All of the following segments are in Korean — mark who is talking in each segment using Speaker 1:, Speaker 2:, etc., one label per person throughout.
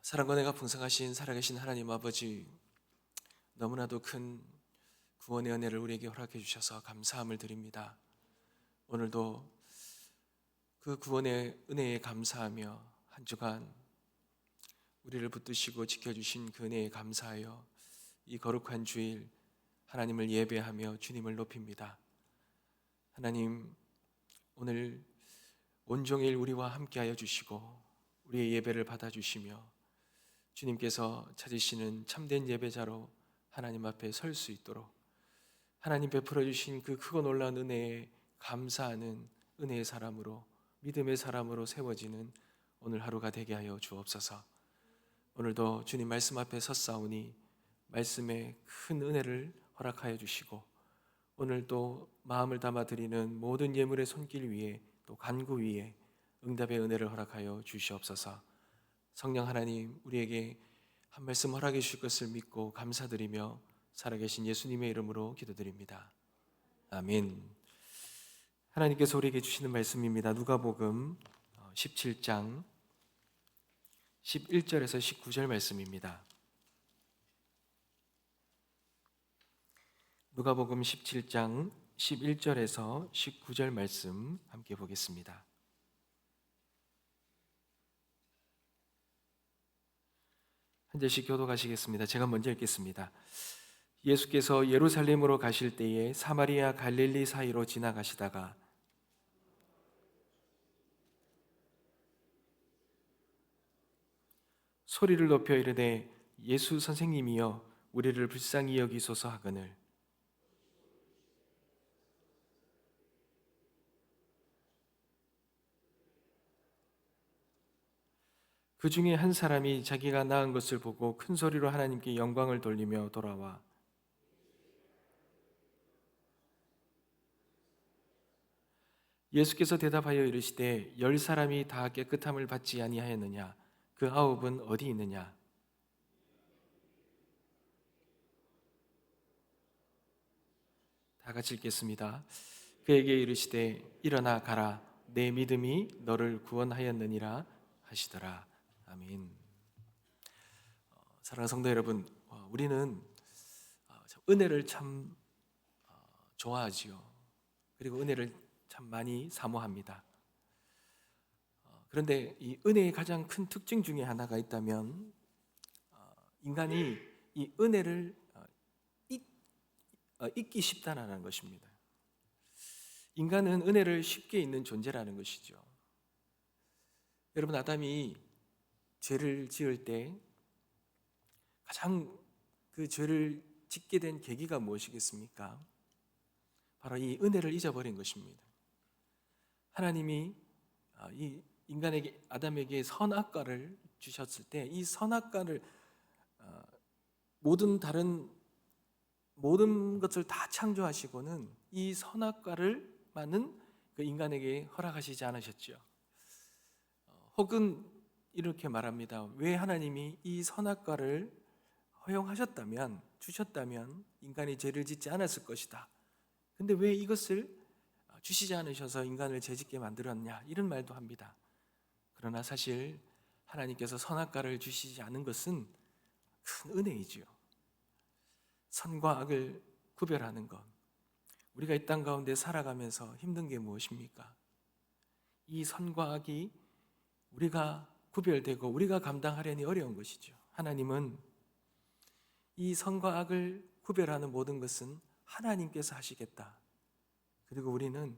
Speaker 1: 사랑과 내가 풍성하신 살아계신 하나님 아버지, 너무나도 큰 구원의 은혜를 우리에게 허락해 주셔서 감사함을 드립니다. 오늘도 그 구원의 은혜에 감사하며 한 주간 우리를 붙드시고 지켜주신 그 은혜에 감사하여 이 거룩한 주일 하나님을 예배하며 주님을 높입니다. 하나님, 오늘 온종일 우리와 함께하여 주시고 우리의 예배를 받아주시며 주님께서 찾으시는 참된 예배자로 하나님 앞에 설 수 있도록 하나님 베풀어 주신 그 크고 놀라운 은혜에 감사하는 은혜의 사람으로, 믿음의 사람으로 세워지는 오늘 하루가 되게 하여 주옵소서. 오늘도 주님 말씀 앞에 섰사오니 말씀에 큰 은혜를 허락하여 주시고, 오늘 또 마음을 담아 드리는 모든 예물의 손길 위에, 또 간구 위에 응답의 은혜를 허락하여 주시옵소서. 성령 하나님, 우리에게 한 말씀 허락해 주실 것을 믿고 감사드리며 살아계신 예수님의 이름으로 기도드립니다. 아멘. 하나님께서 우리에게 주시는 말씀입니다. 누가복음 17장 11절에서 19절 말씀입니다. 누가복음 17장 11절에서 19절 말씀 함께 보겠습니다. 한 절씩 교독하시겠습니다. 제가 먼저 읽겠습니다. 예수께서 예루살렘으로 가실 때에 사마리아 갈릴리 사이로 지나가시다가 소리를 높여 이르되 예수 선생님이여 우리를 불쌍히 여기소서 하거늘 그 중에 한 사람이 자기가 낳은 것을 보고 큰 소리로 하나님께 영광을 돌리며 돌아와 예수께서 대답하여 이르시되 10사람이 다 깨끗함을 받지 아니하였느냐? 그 9은 어디 있느냐? 다 같이 읽겠습니다. 그에게 이르시되 일어나 가라, 내 믿음이 너를 구원하였느니라 하시더라. 아멘. 사랑하는 성도 여러분, 우리는 은혜를 참 좋아하지요. 그리고 은혜를 참 많이 사모합니다. 그런데 이 은혜의 가장 큰 특징 중에 하나가 있다면 인간이 이 은혜를 잊기 쉽다는 것입니다. 인간은 은혜를 쉽게 잊는 존재라는 것이죠. 여러분, 아담이 죄를 지을 때 가장 그 죄를 짓게 된 계기가 무엇이겠습니까? 바로 이 은혜를 잊어버린 것입니다. 하나님이 이 인간에게, 아담에게 선악과를 주셨을 때 이 선악과를 모든 것을 다 창조하시고는 이 선악과를만은 그 인간에게 허락하시지 않으셨죠. 혹은 이렇게 말합니다. 왜 하나님이 이 선악과를 허용하셨다면, 주셨다면 인간이 죄를 짓지 않았을 것이다. 근데 왜 이것을 주시지 않으셔서 인간을 죄짓게 만들었냐, 이런 말도 합니다. 그러나 사실 하나님께서 선악과를 주시지 않은 것은 큰 은혜이지요. 선과 악을 구별하는 것, 우리가 이 땅 가운데 살아가면서 힘든 게 무엇입니까? 이 선과 악이 우리가 구별되고 우리가 감당하려니 어려운 것이죠. 하나님은 이 선과 악을 구별하는 모든 것은 하나님께서 하시겠다. 그리고 우리는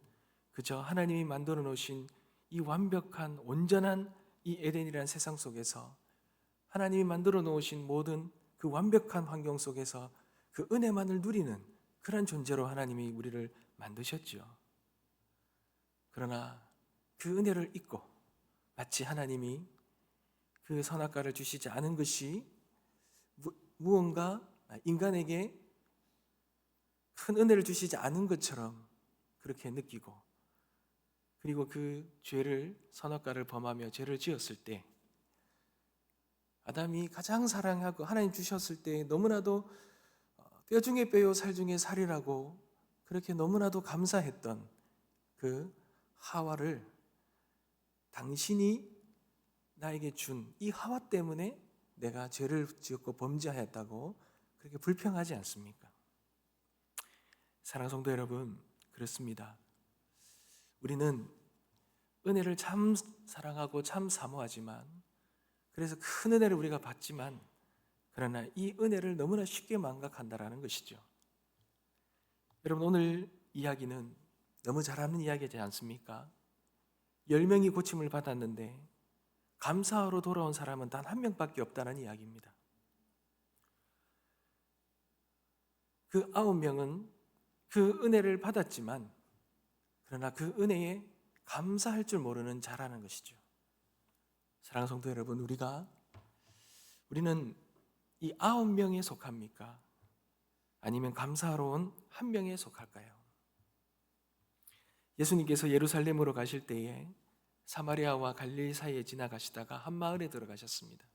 Speaker 1: 그저 하나님이 만들어 놓으신 이 완벽한 온전한 이 에덴이라는 세상 속에서, 하나님이 만들어 놓으신 모든 그 완벽한 환경 속에서 그 은혜만을 누리는 그런 존재로 하나님이 우리를 만드셨죠. 그러나 그 은혜를 잊고 마치 하나님이 그 선악과를 주시지 않은 것이 무언가 인간에게 큰 은혜를 주시지 않은 것처럼 그렇게 느끼고, 그리고 그 죄를, 선악과를 범하며 죄를 지었을 때 아담이 가장 사랑하고 하나님 주셨을 때 너무나도 뼈 중에 뼈요 살 중에 살이라고 그렇게 너무나도 감사했던 그 하와를 당신이 나에게 준 이 하와 때문에 내가 죄를 지었고 범죄하였다고 그렇게 불평하지 않습니까? 사랑하는 성도 여러분, 그렇습니다. 우리는 은혜를 참 사랑하고 참 사모하지만, 그래서 큰 은혜를 우리가 받지만, 그러나 이 은혜를 너무나 쉽게 망각한다라는 것이죠. 여러분, 오늘 이야기는 너무 잘 아는 이야기지 않습니까? 10명이 고침을 받았는데 감사하러 돌아온 사람은 단 1명밖에 없다는 이야기입니다. 그 9명은 그 은혜를 받았지만, 그러나 그 은혜에 감사할 줄 모르는 자라는 것이죠. 사랑하는 성도 여러분, 우리는 이 9명에 속합니까? 아니면 감사하러 온 1명에 속할까요? 예수님께서 예루살렘으로 가실 때에 사마리아와 갈릴리 사이에 지나가시다가 한 마을에 들어가셨습니다.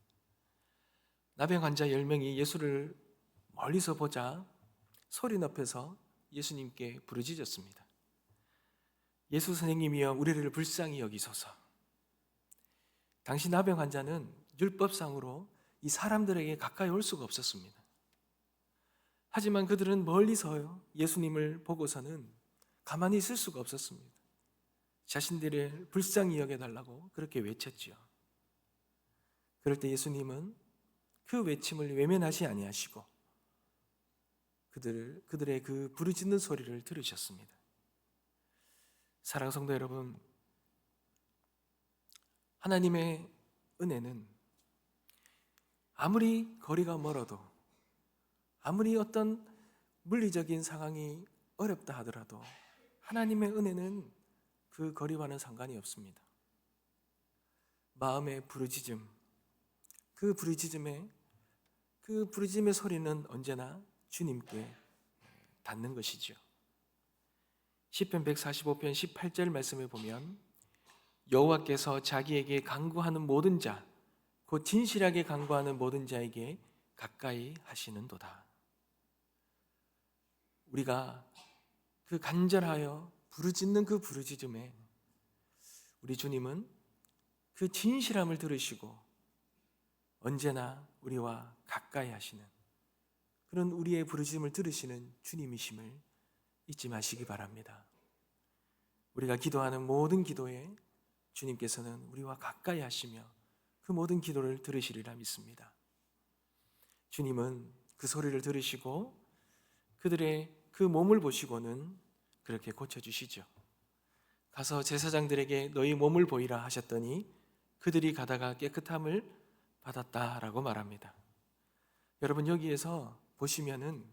Speaker 1: 나병 환자 10명이 예수를 멀리서 보자 소리 높여서 예수님께 부르짖었습니다. 예수 선생님이여, 우리를 불쌍히 여기소서. 당시 나병 환자는 율법상으로 이 사람들에게 가까이 올 수가 없었습니다. 하지만 그들은 멀리서 예수님을 보고서는 가만히 있을 수가 없었습니다. 자신들을 불쌍히 여겨달라고 그렇게 외쳤지요. 그럴 때 예수님은 그 외침을 외면하지 아니하시고 그들의 그 부르짖는 소리를 들으셨습니다. 사랑하는 성도 여러분, 하나님의 은혜는 아무리 거리가 멀어도, 아무리 어떤 물리적인 상황이 어렵다 하더라도 하나님의 은혜는 그 거리와는 상관이 없습니다. 마음의 부르짖음, 그 부르짖음의 소리는 언제나 주님께 닿는 것이죠. 시편 145편 18절 말씀을 보면 여호와께서 자기에게 간구하는 모든 자, 곧 진실하게 간구하는 모든 자에게 가까이 하시는도다. 우리가 그 간절하여 부르짖는 그 부르짖음에 우리 주님은 그 진실함을 들으시고 언제나 우리와 가까이 하시는, 그런 우리의 부르짖음을 들으시는 주님이심을 잊지 마시기 바랍니다. 우리가 기도하는 모든 기도에 주님께서는 우리와 가까이 하시며 그 모든 기도를 들으시리라 믿습니다. 주님은 그 소리를 들으시고 그들의 그 몸을 보시고는 그렇게 고쳐주시죠. 가서 제사장들에게 너희 몸을 보이라 하셨더니 그들이 가다가 깨끗함을 받았다라고 말합니다. 여러분, 여기에서 보시면은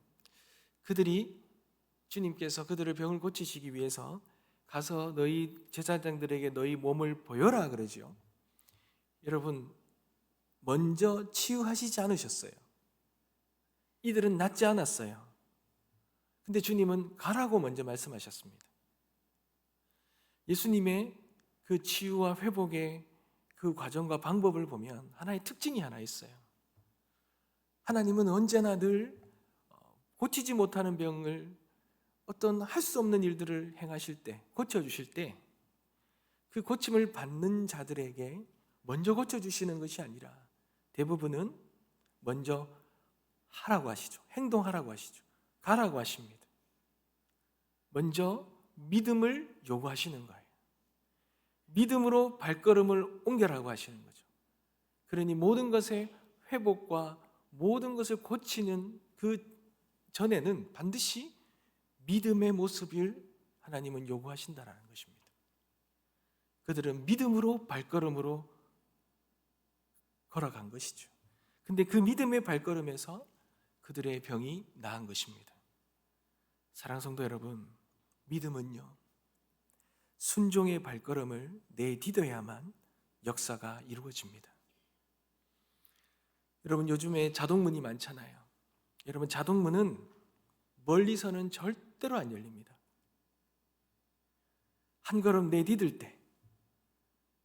Speaker 1: 주님께서 그들의 병을 고치시기 위해서 가서 너희 제사장들에게 너희 몸을 보여라 그러죠. 여러분, 먼저 치유하시지 않으셨어요. 이들은 낫지 않았어요. 근데 주님은 가라고 먼저 말씀하셨습니다. 예수님의 그 치유와 회복의 그 과정과 방법을 보면 하나의 특징이 하나 있어요. 하나님은 언제나 늘 고치지 못하는 병을, 어떤 할 수 없는 일들을 행하실 때, 고쳐주실 때 그 고침을 받는 자들에게 먼저 고쳐주시는 것이 아니라 대부분은 먼저 하라고 하시죠. 행동하라고 하시죠. 가라고 하십니다. 먼저 믿음을 요구하시는 거예요. 믿음으로 발걸음을 옮겨라고 하시는 거죠. 그러니 모든 것의 회복과 모든 것을 고치는 그 전에는 반드시 믿음의 모습을 하나님은 요구하신다는 것입니다. 그들은 믿음으로 발걸음으로 걸어간 것이죠. 근데 그 믿음의 발걸음에서 그들의 병이 나은 것입니다. 사랑하는 성도 여러분, 믿음은요, 순종의 발걸음을 내디뎌야만 역사가 이루어집니다. 여러분, 요즘에 자동문이 많잖아요. 여러분, 자동문은 멀리서는 절대로 안 열립니다. 한 걸음 내디딜 때,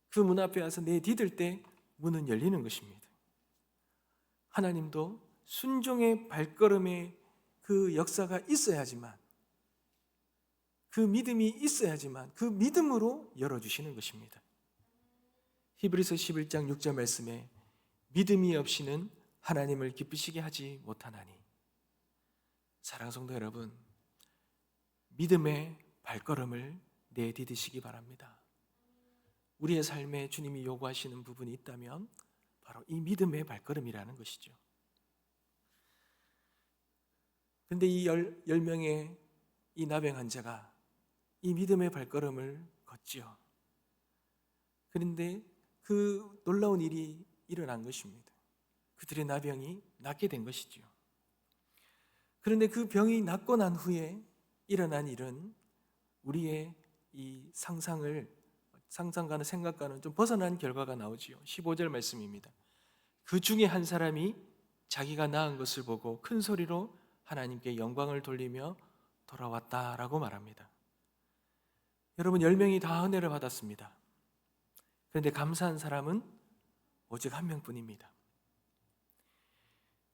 Speaker 1: 그 문 앞에 와서 내디딜 때 문은 열리는 것입니다. 하나님도 순종의 발걸음에 그 역사가 있어야지만, 그 믿음이 있어야지만 그 믿음으로 열어주시는 것입니다. 히브리서 11장 6절 말씀에 믿음이 없이는 하나님을 기쁘시게 하지 못하나니. 사랑하는 성도 여러분, 믿음의 발걸음을 내디디시기 바랍니다. 우리의 삶에 주님이 요구하시는 부분이 있다면 바로 이 믿음의 발걸음이라는 것이죠. 그런데 이 10명의 이 나병 환자가 이 믿음의 발걸음을 걷지요. 그런데 그 놀라운 일이 일어난 것입니다. 그들의 나병이 낫게 된 것이죠. 그런데 그 병이 낫고 난 후에 일어난 일은 우리의 이 상상과는 생각과는 좀 벗어난 결과가 나오지요. 15절 말씀입니다. 그 중에 한 사람이 자기가 나은 것을 보고 큰 소리로 하나님께 영광을 돌리며 돌아왔다라고 말합니다. 여러분, 10명이 다 은혜를 받았습니다. 그런데 감사한 사람은 오직 한 명뿐입니다.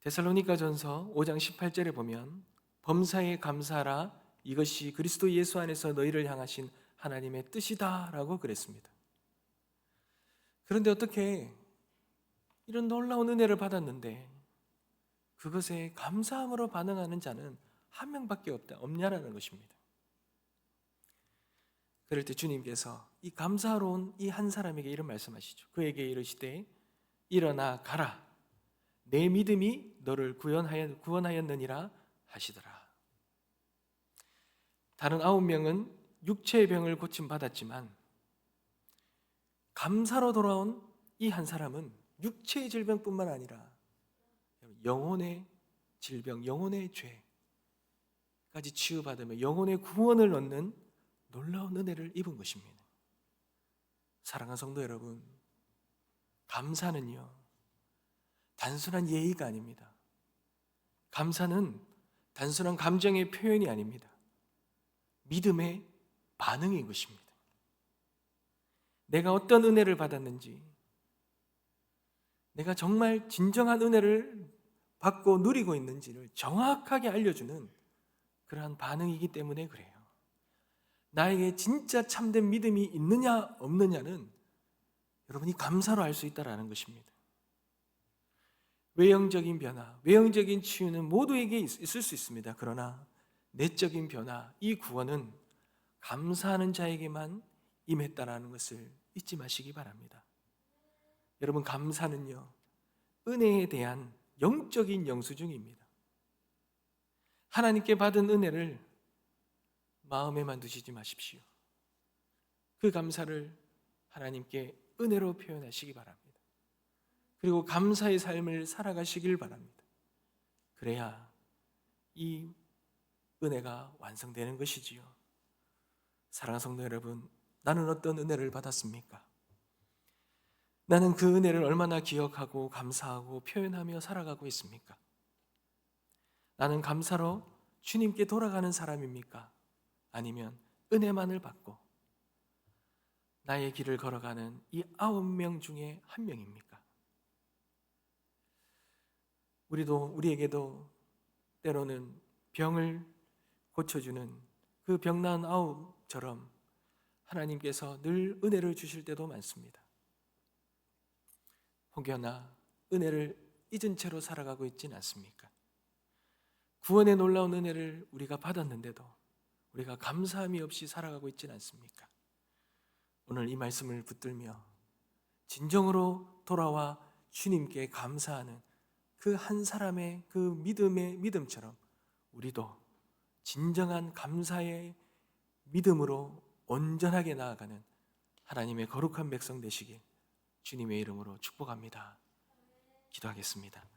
Speaker 1: 데살로니가전서 5장 18절에 보면 범사에 감사하라, 이것이 그리스도 예수 안에서 너희를 향하신 하나님의 뜻이다 라고 그랬습니다. 그런데 어떻게 이런 놀라운 은혜를 받았는데 그것에 감사함으로 반응하는 자는 한 명밖에 없냐라는 것입니다. 그럴 때 주님께서 이 감사로운 이 한 사람에게 이런 말씀하시죠. 그에게 이르시되 일어나 가라, 내 믿음이 너를 구원하였느니라 하시더라. 다른 9명은 육체의 병을 고침받았지만 감사로 돌아온 이 한 사람은 육체의 질병뿐만 아니라 영혼의 질병, 영혼의 죄까지 치유받으며 영혼의 구원을 얻는 놀라운 은혜를 입은 것입니다. 사랑하는 성도 여러분, 감사는요 단순한 예의가 아닙니다. 감사는 단순한 감정의 표현이 아닙니다. 믿음의 반응인 것입니다. 내가 어떤 은혜를 받았는지, 내가 정말 진정한 은혜를 받고 누리고 있는지를 정확하게 알려주는 그러한 반응이기 때문에 그래요. 나에게 진짜 참된 믿음이 있느냐 없느냐는 여러분이 감사로 알 수 있다는 것입니다. 외형적인 변화, 외형적인 치유는 모두에게 있을 수 있습니다. 그러나 내적인 변화, 이 구원은 감사하는 자에게만 임했다라는 것을 잊지 마시기 바랍니다. 여러분, 감사는요 은혜에 대한 영적인 영수증입니다. 하나님께 받은 은혜를 마음에만 두시지 마십시오. 그 감사를 하나님께 은혜로 표현하시기 바랍니다. 그리고 감사의 삶을 살아가시길 바랍니다. 그래야 이 은혜가 완성되는 것이지요. 사랑하는 성도 여러분, 나는 어떤 은혜를 받았습니까? 나는 그 은혜를 얼마나 기억하고 감사하고 표현하며 살아가고 있습니까? 나는 감사로 주님께 돌아가는 사람입니까? 아니면 은혜만을 받고 나의 길을 걸어가는 이 9명 중에 한 명입니까? 우리에게도 때로는 병을 고쳐주는 그 병나은 9처럼 하나님께서 늘 은혜를 주실 때도 많습니다. 혹여나 은혜를 잊은 채로 살아가고 있지는 않습니까? 구원의 놀라운 은혜를 우리가 받았는데도 우리가 감사함이 없이 살아가고 있지는 않습니까? 오늘 이 말씀을 붙들며 진정으로 돌아와 주님께 감사하는 그 한 사람의 그 믿음처럼 우리도 진정한 감사의 믿음으로 온전하게 나아가는 하나님의 거룩한 백성 되시길 주님의 이름으로 축복합니다. 기도하겠습니다.